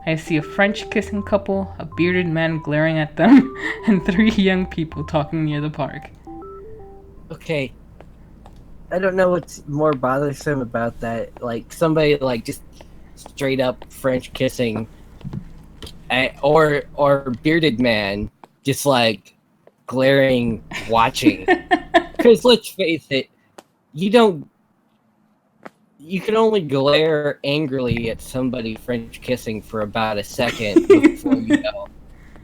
I see a French kissing couple, a bearded man glaring at them, and 3 young people talking near the park. Okay, I don't know what's more bothersome about that. Like somebody like just straight up French kissing, or bearded man just like glaring, watching. Because let's face it, you don't. You can only glare angrily at somebody French kissing for about a second before you go.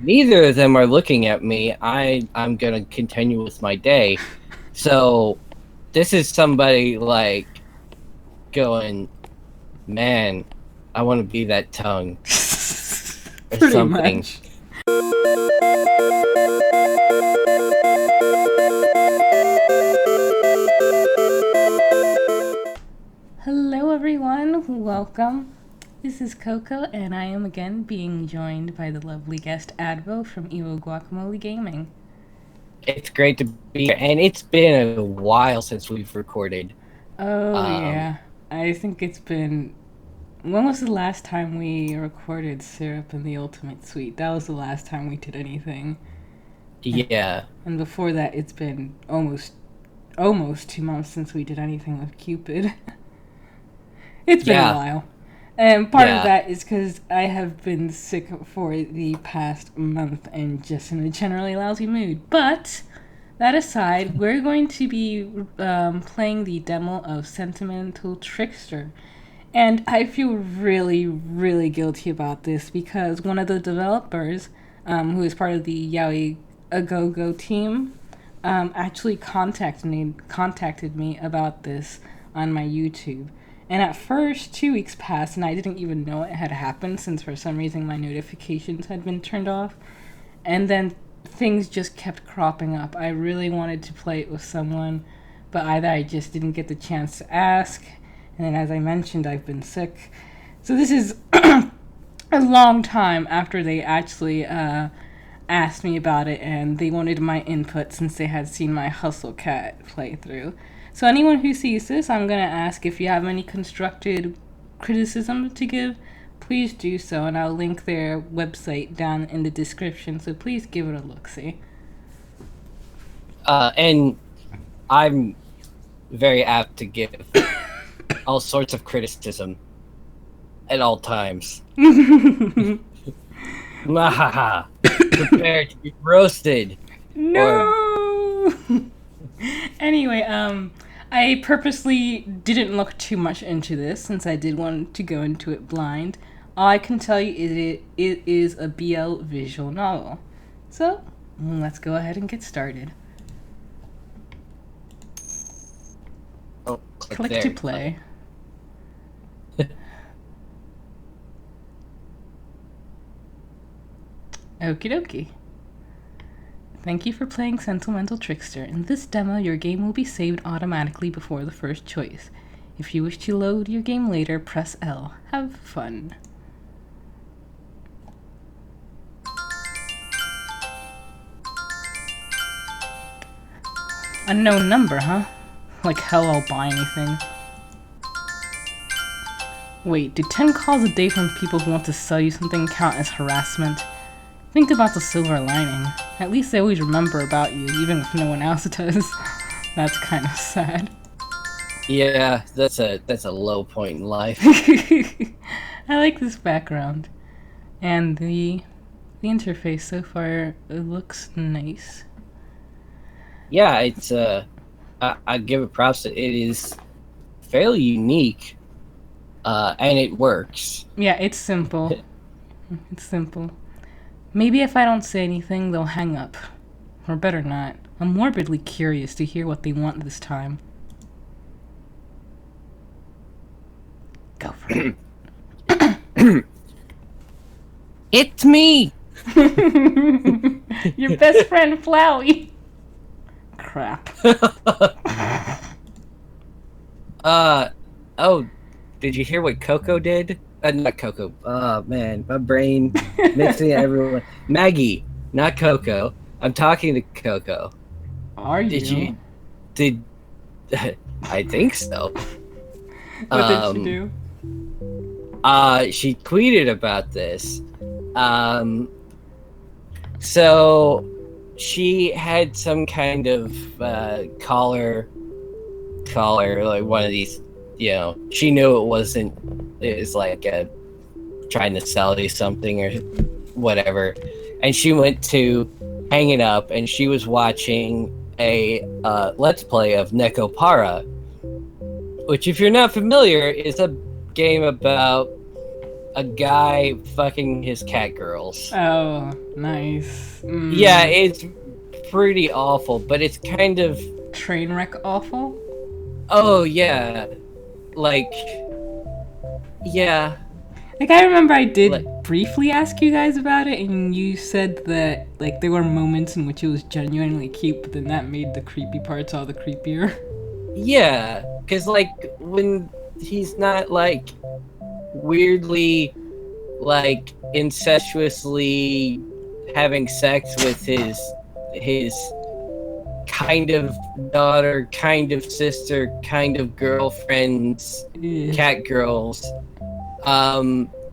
Neither of them are looking at me. I'm gonna continue with my day. So this is somebody like going, man, I want to be that tongue or Pretty something. much. Hello everyone, welcome. This is Coco, and I am again being joined by the lovely guest Advo from Guacamole Gaming. It's great to be here, and it's been a while since we've recorded. Oh yeah, I think it's been. When was the last time we recorded Syrup in the Ultimate Suite? That was the last time we did anything. Yeah. And before that, it's been almost 2 months since we did anything with Cupid. It's been a while. And part of that is because I have been sick for the past month and just in a generally lousy mood. But that aside, we're going to be playing the demo of Sentimental Trickster. And I feel really, really guilty about this because one of the developers, who is part of the Yaoi Agogo team, actually contacted me about this on my YouTube. And at first, 2 weeks passed, and I didn't even know it had happened since for some reason my notifications had been turned off. And then things just kept cropping up. I really wanted to play it with someone, but either I just didn't get the chance to ask, and then as I mentioned, I've been sick. So this is a long time after they actually asked me about it, and they wanted my input since they had seen my Hustle Cat playthrough. So anyone who sees this, I'm going to ask if you have any constructed criticism to give, please do so, and I'll link their website down in the description, so please give it a look-see. And I'm very apt to give all sorts of criticism at all times. Mahaha. Prepare to be roasted. No! Anyway, I purposely didn't look too much into this since I did want to go into it blind. All I can tell you is it is a BL visual novel. So, let's go ahead and get started. Oh, click there. To play. Okie dokie. Thank you for playing Sentimental Trickster. In this demo, your game will be saved automatically before the first choice. If you wish to load your game later, press L. Have fun. Unknown number, huh? Like hell I'll buy anything. Wait, do 10 calls a day from people who want to sell you something count as harassment? Think about the silver lining. At least they always remember about you, even if no one else does. That's kind of sad. Yeah, that's a low point in life. I like this background. And the interface so far, it looks nice. Yeah, it's I give it props. It is fairly unique, and it works. Yeah, it's simple. It's simple. Maybe if I don't say anything, they'll hang up. Or better not. I'm morbidly curious to hear what they want this time. Go for it. It's me! Your best friend, Flowey. Crap. Oh, did you hear what Coco did? Not Coco. Oh, man, my brain mixing everyone. Maggie, not Coco. I'm talking to Coco. Are you? Did I think so. What did she do? She tweeted about this. So she had some kind of caller, like one of these, she knew it was like trying to sell you something or whatever. And she went to hang it up, and she was watching a Let's Play of Nekopara, which, if you're not familiar, is a game about a guy fucking his cat girls. Oh, nice. Yeah, it's pretty awful, but it's kind of... Train wreck awful? Oh, yeah. Like... Yeah. Like, I remember I did briefly ask you guys about it, and you said that, like, there were moments in which it was genuinely cute, but then that made the creepy parts all the creepier. Yeah, because, like, when he's not, like, weirdly, like, incestuously having sex with his kind of daughter, kind of sister, kind of girlfriend's cat girls.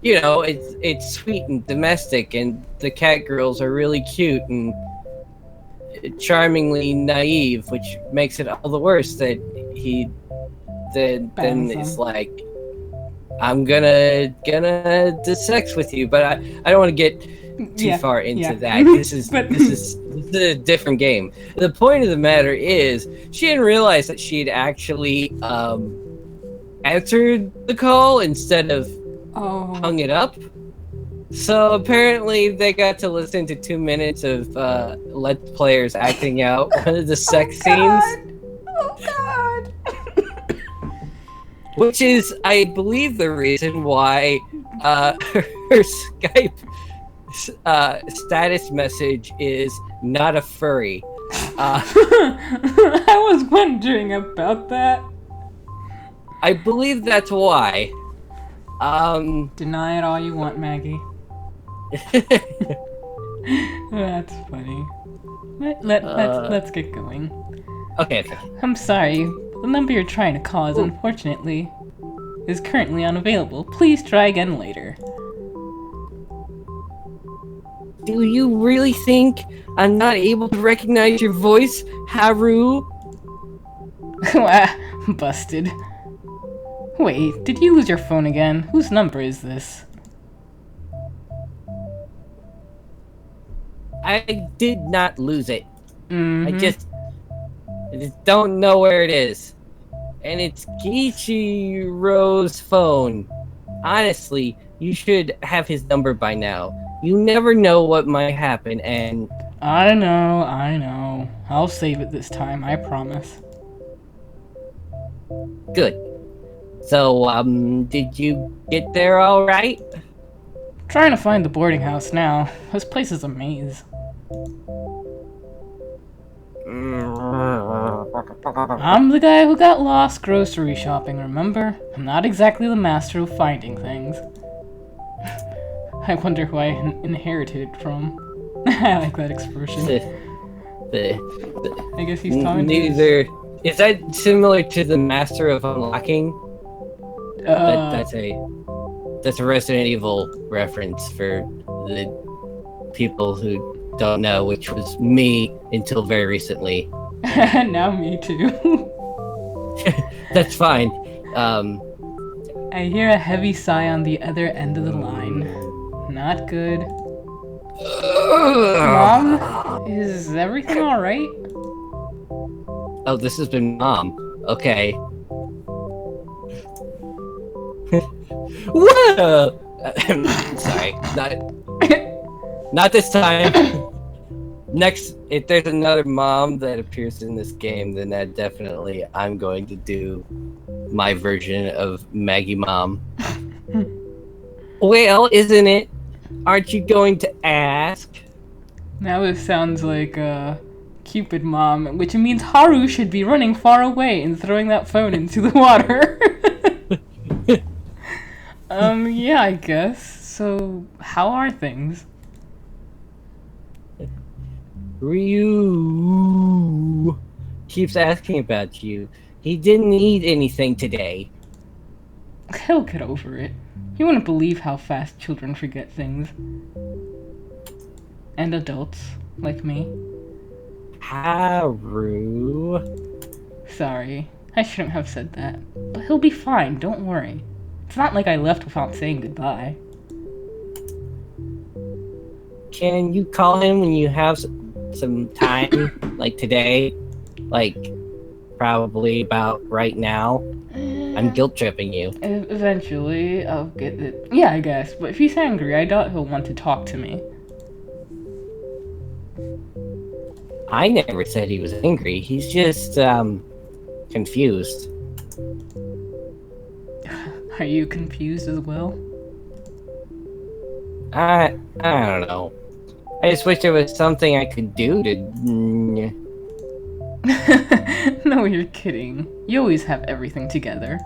It's sweet and domestic, and the cat girls are really cute and charmingly naive, which makes it all the worse that he then is like, I'm gonna do sex with you, but I don't want to get too far into that. This is a different game. The point of the matter is, she didn't realize that she'd actually answered the call instead of hung it up. So apparently they got to listen to 2 minutes of Let's Players acting out one of the sex scenes. Oh God! Which is, I believe, the reason why her Skype status message is not a furry. I was wondering about that. I believe that's why. Deny it all you want, Maggie. That's funny. Let's get going. Okay. I'm sorry. The number you're trying to call is unfortunately is currently unavailable. Please try again later. Do you really think I'm not able to recognize your voice, Haru? Busted. Wait, did you lose your phone again? Whose number is this? I did not lose it. Mm-hmm. I just don't know where it is. And it's Gichiro's phone. Honestly, you should have his number by now. You never know what might happen, and... I know. I'll save it this time, I promise. Good. So, did you get there all right? Trying to find the boarding house now. This place is a maze. I'm the guy who got lost grocery shopping, remember? I'm not exactly the master of finding things. I wonder who I inherited it from. I like that expression. I guess he's talking neither. Is that similar to the master of unlocking? That's a Resident Evil reference for the people who don't know, which was me until very recently. Now me too. That's fine. I hear a heavy sigh on the other end of the line. Not good. Mom, is everything alright? Oh, this has been Mom. Okay. Whoa! Sorry, not this time. Next, if there's another mom that appears in this game, then that definitely I'm going to do my version of Maggie Mom. Well, isn't it? Aren't you going to ask? Now this sounds like Cupid Mom, which means Haru should be running far away and throwing that phone into the water. Yeah, I guess. So, how are things? Ryu keeps asking about you. He didn't eat anything today. He'll get over it. You wouldn't believe how fast children forget things. And adults, like me. Haru. Sorry, I shouldn't have said that. But he'll be fine, don't worry. It's not like I left without saying goodbye. Can you call him when you have some time? Like today? Like, probably about right now? I'm guilt tripping you. Eventually, I'll get it. Yeah, I guess. But if he's angry, I doubt he'll want to talk to me. I never said he was angry. He's just, confused. Are you confused as well? I don't know. I just wish there was something I could do to... No, you're kidding. You always have everything together.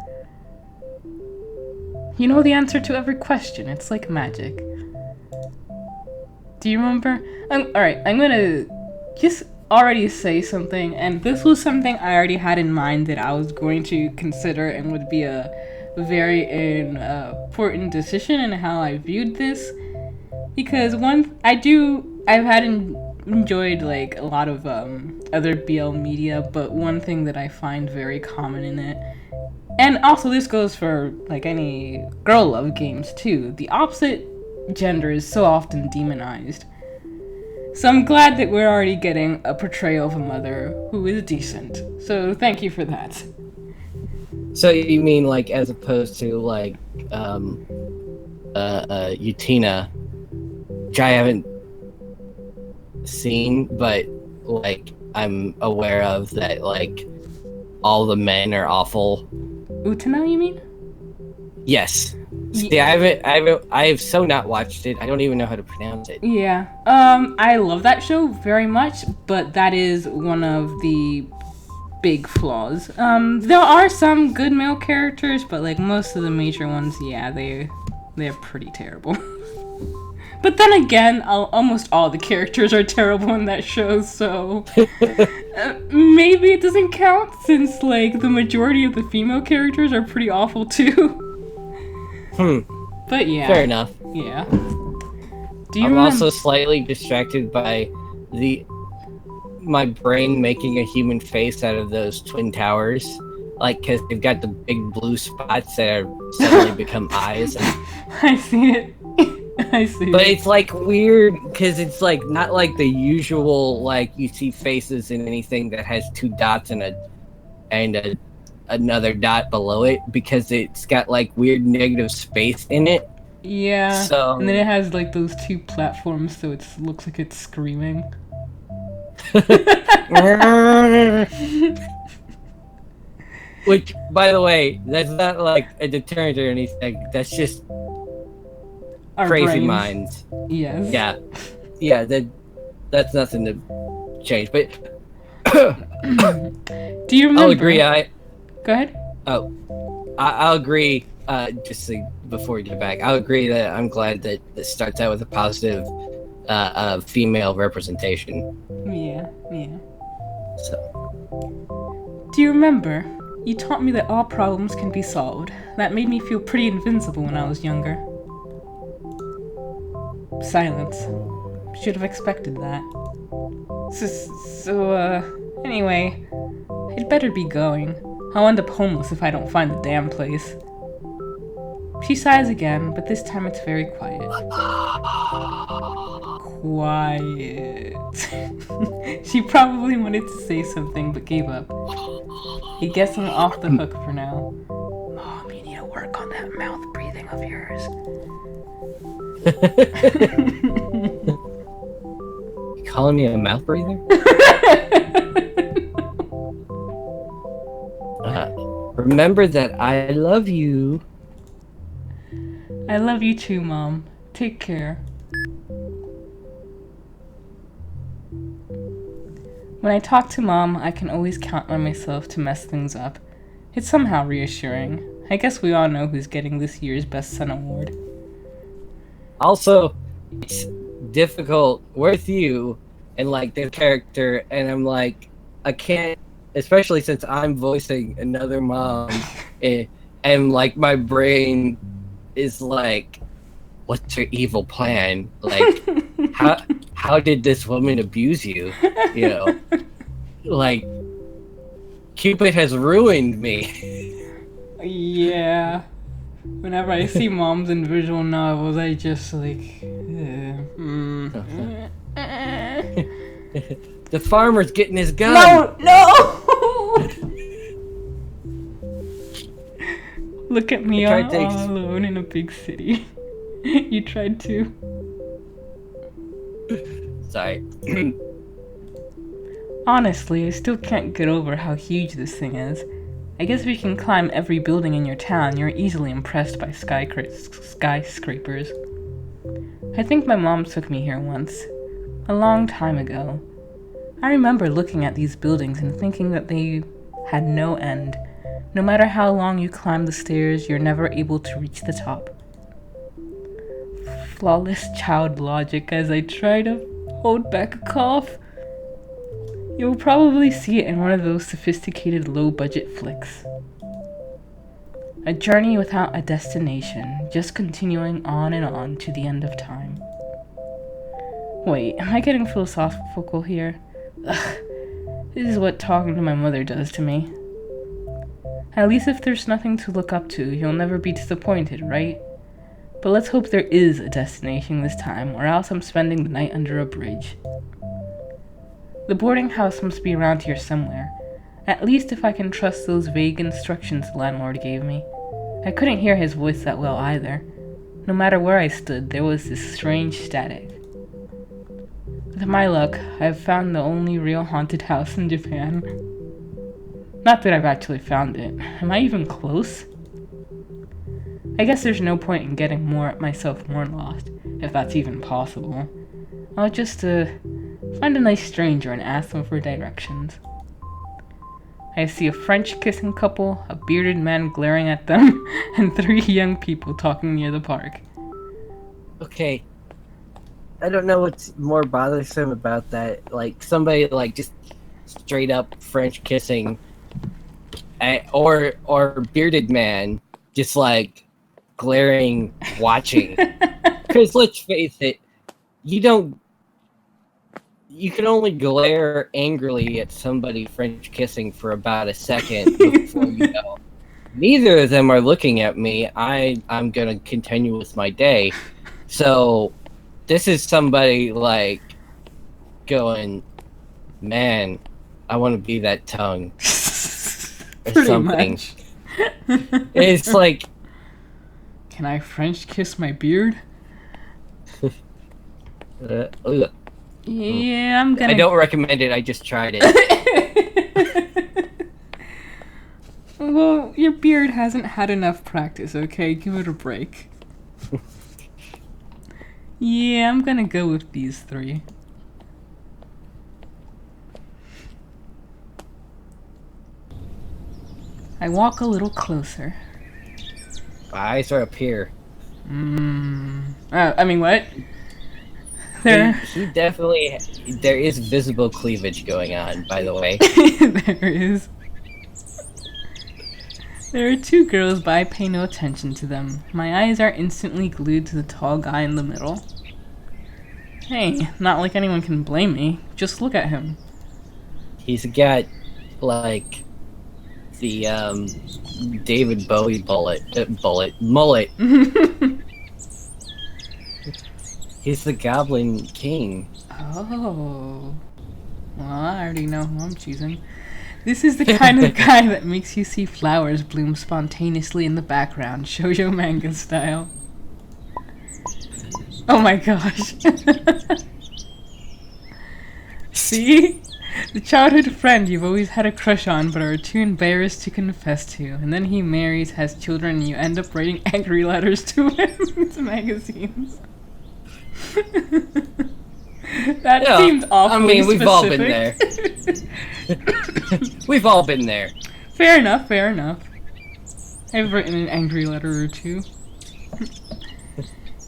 You know the answer to every question. It's like magic. Do you remember? Alright, I'm gonna just already say something, and this was something I already had in mind that I was going to consider and would be a very important decision in how I viewed this. Because enjoyed like a lot of other BL media, but one thing that I find very common in it, and also this goes for like any girl love games too, the opposite gender is so often demonized. So I'm glad that we're already getting a portrayal of a mother who is decent. So thank you for that. So you mean like as opposed to like Utina, which I haven't seen, but like I'm aware of that like all the men are awful. Utena, you mean? Yes. See, I have so not watched it. I don't even know how to pronounce it. Yeah. I love that show very much, but that is one of the big flaws. There are some good male characters, but like most of the major ones, yeah, they're pretty terrible. But then again, almost all the characters are terrible in that show, so maybe it doesn't count since like the majority of the female characters are pretty awful too. But yeah. Fair enough. Yeah. I'm also slightly distracted by my brain making a human face out of those twin towers, like because they've got the big blue spots that are suddenly become eyes. I see it. I see. But it's like weird because it's like not like the usual like you see faces in anything that has two dots and another dot below it, because it's got like weird negative space in it. Yeah. So and then it has like those two platforms, so it looks like it's screaming. Which, by the way, that's not like a deterrent or anything. That's just Our crazy brains. minds. Yes. Yeah. That's nothing to change. But do you remember? I'll agree. Go ahead. Oh, I'll agree. Just before we get back, I'll agree that I'm glad that this starts out with a positive female representation. Yeah. So, do you remember? You taught me that all problems can be solved. That made me feel pretty invincible when I was younger. Silence. Should have expected that. Anyway, I'd better be going. I'll end up homeless if I don't find the damn place. She sighs again, but this time it's very quiet. Quiet. She probably wanted to say something, but gave up. I guess I'm off the hook for now. Mom, you need to work on that mouth breathing of yours. You calling me a mouth breather? Remember that I love you. I love you too, Mom. Take care. When I talk to Mom, I can always count on myself to mess things up. It's somehow reassuring. I guess we all know who's getting this year's Best Son award. Also, it's difficult with you and like their character, and I'm like, I can't, especially since I'm voicing another mom, and like my brain is like, what's your evil plan? Like, how did this woman abuse you? You know, like, Cupid has ruined me. Yeah. Whenever I see moms in visual novels, I just like. The farmer's getting his gun. No! Look at me all alone in a big city. You tried to. Sorry. Honestly, I still can't get over how huge this thing is. I guess if you can climb every building in your town, you're easily impressed by skyscrapers. I think my mom took me here once, a long time ago. I remember looking at these buildings and thinking that they had no end. No matter how long you climb the stairs, you're never able to reach the top. Flawless child logic as I try to hold back a cough. You'll probably see it in one of those sophisticated low-budget flicks. A journey without a destination, just continuing on and on to the end of time. Wait, am I getting philosophical here? Ugh, this is what talking to my mother does to me. At least if there's nothing to look up to, you'll never be disappointed, right? But let's hope there is a destination this time, or else I'm spending the night under a bridge. The boarding house must be around here somewhere, at least if I can trust those vague instructions the landlord gave me. I couldn't hear his voice that well either. No matter where I stood, there was this strange static. With my luck, I've found the only real haunted house in Japan. Not that I've actually found it. Am I even close? I guess there's no point in getting myself more lost, if that's even possible. I'll just, find a nice stranger and ask them for directions. I see a French kissing couple, a bearded man glaring at them, and 3 young people talking near the park. Okay. I don't know what's more bothersome about that. Like, somebody, like, just straight up French kissing, or bearded man just, like, glaring, watching. Because let's face it, you can only glare angrily at somebody French kissing for about a second before you know. Neither of them are looking at me. I'm gonna continue with my day. So this is somebody like going, man, I want to be that tongue. Or Pretty something. much. It's like, can I French kiss my beard? Yeah, I'm gonna. I don't recommend it. I just tried it. Well, your beard hasn't had enough practice, okay? Give it a break. Yeah, I'm gonna go with these 3. I walk a little closer. My eyes are up here. I mean, what? There. He definitely. There is visible cleavage going on, by the way. There is. There are 2 girls, but I pay no attention to them. My eyes are instantly glued to the tall guy in the middle. Hey, not like anyone can blame me. Just look at him. He's got, like, the, David Bowie mullet. He's the Goblin King. Oh. Well, I already know who I'm choosing. This is the kind of guy that makes you see flowers bloom spontaneously in the background, shoujo manga style. Oh my gosh. See? The childhood friend you've always had a crush on but are too embarrassed to confess to, and then he marries, has children, and you end up writing angry letters to him into magazines. That seems awfully I mean, we've specific. all been there. We've all been there. Fair enough, fair enough. I've written an angry letter or 2.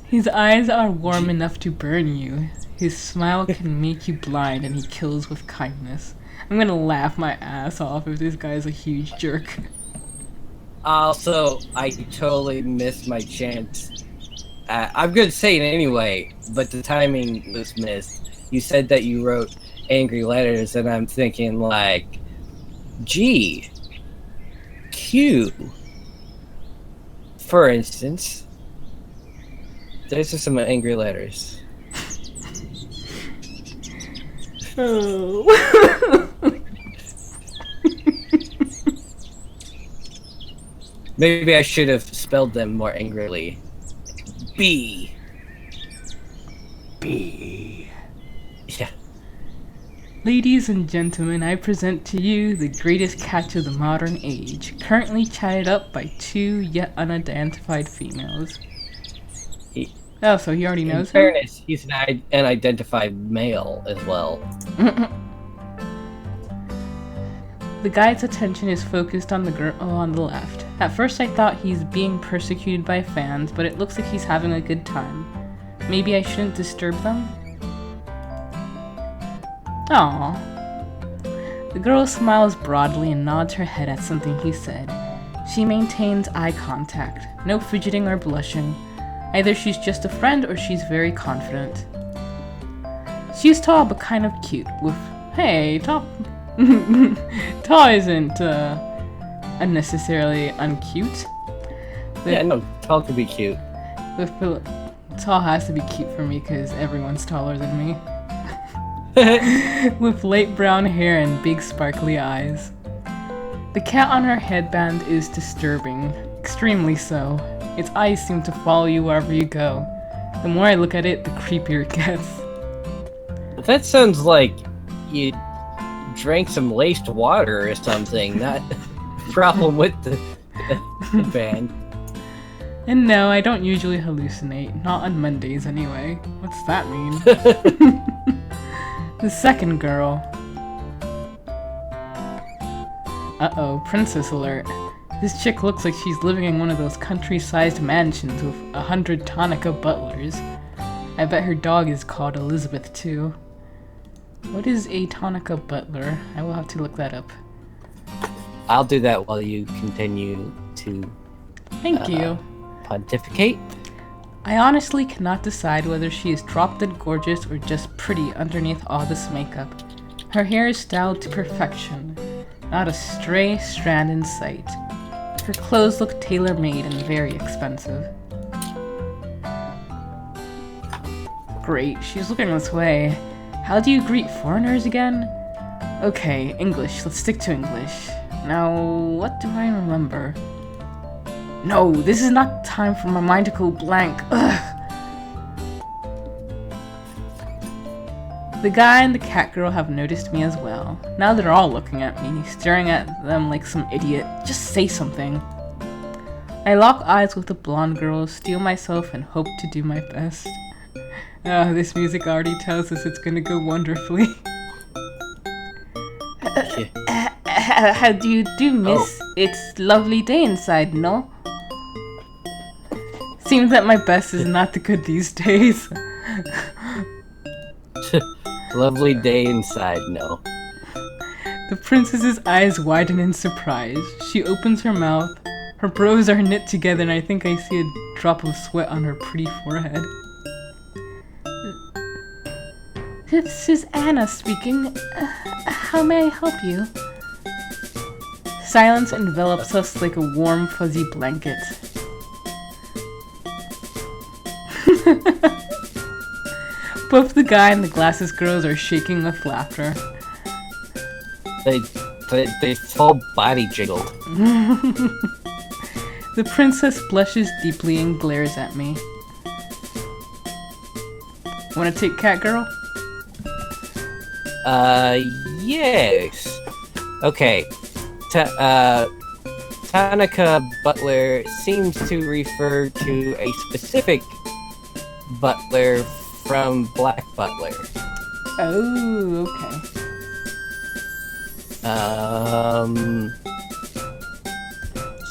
His eyes are warm enough to burn you. His smile can make you blind, and he kills with kindness. I'm gonna laugh my ass off if this guy's a huge jerk. Also, I totally missed my chance. I'm going to say it anyway, but the timing was missed. You said that you wrote angry letters, and I'm thinking, like, G, Q, for instance. Those are some angry letters. Oh. Maybe I should have spelled them more angrily. B. B. Yeah. Ladies and gentlemen, I present to you the greatest catch of the modern age, currently chatted up by 2 yet unidentified females. Oh, so he already knows him? In fairness, he's an unidentified male as well. The guy's attention is focused on the girl on the left. At first I thought he's being persecuted by fans, but it looks like he's having a good time. Maybe I shouldn't disturb them? Aww. The girl smiles broadly and nods her head at something he said. She maintains eye contact, no fidgeting or blushing. Either she's just a friend or she's very confident. She's tall but kind of cute, with, hey, tall isn't unnecessarily uncute. Yeah, no, tall could be cute. Tall has to be cute for me because everyone's taller than me. With light brown hair and big sparkly eyes. The cat on her headband is disturbing, extremely so. Its eyes seem to follow you wherever you go. The more I look at it, the creepier it gets. That sounds like you drank some laced water or something, not a problem with the band. And no, I don't usually hallucinate. Not on Mondays, anyway. What's that mean? The second girl. Uh-oh, princess alert. This chick looks like she's living in one of those country-sized mansions with 100 Tonica butlers. I bet her dog is called Elizabeth, too. What is a Tonica butler? I will have to look that up. I'll do that while you continue to... Thank you. Pontificate? I honestly cannot decide whether she is drop-dead gorgeous or just pretty underneath all this makeup. Her hair is styled to perfection, not a stray strand in sight. Her clothes look tailor-made and very expensive. Great, she's looking this way. How do you greet foreigners again? Okay, English, let's stick to English. Now, what do I remember? No, this is not time for my mind to go blank. Ugh. The guy and the cat girl have noticed me as well. Now they're all looking at me, staring at them like some idiot. Just say something. I lock eyes with the blonde girl, steel myself, and hope to do my best. This music already tells us it's gonna go wonderfully. How do you do, miss? Oh. It's lovely day inside, no? Seems that my best is not the good these days. Lovely day inside, no. The princess's eyes widen in surprise. She opens her mouth. Her brows are knit together and I think I see a drop of sweat on her pretty forehead. This is Anna speaking. How may I help you? Silence envelops us like a warm, fuzzy blanket. Both the guy and the glasses girls are shaking with laughter. They full body jiggled. The princess blushes deeply and glares at me. Wanna take cat girl? Yes. Okay. Tonica Butler seems to refer to a specific butler from Black Butler. Oh, okay.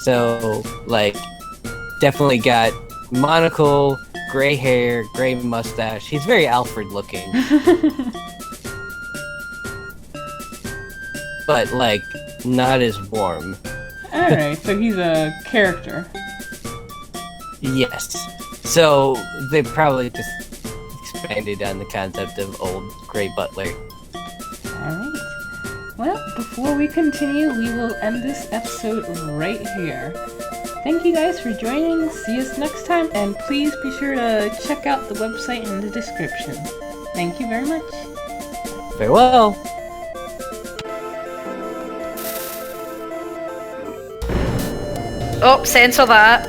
So, like, definitely got monocle, gray hair, gray mustache. He's very Alfred looking. But, like, not as warm. Alright, so he's a character. Yes. So they probably just expanded on the concept of old Grey Butler. Alright. Well, before we continue, we will end this episode right here. Thank you guys for joining. See us next time, and please be sure to check out the website in the description. Thank you very much. Farewell. Oh, censor that.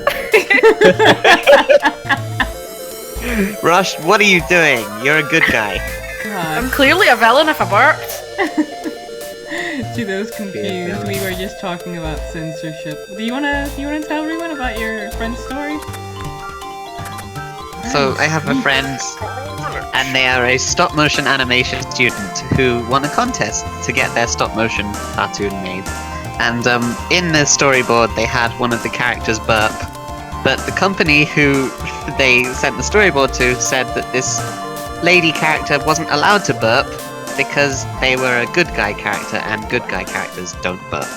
Rush, what are you doing? You're a good guy. I'm God, clearly a villain if I burped. to those confused, we were just talking about censorship. Do you wanna tell everyone about your friend's story? So I have a friend, and they are a stop motion animation student who won a contest to get their stop motion cartoon made. And in the storyboard, they had one of the characters burp, but the company who they sent the storyboard to said that this lady character wasn't allowed to burp because they were a good guy character, and good guy characters don't burp.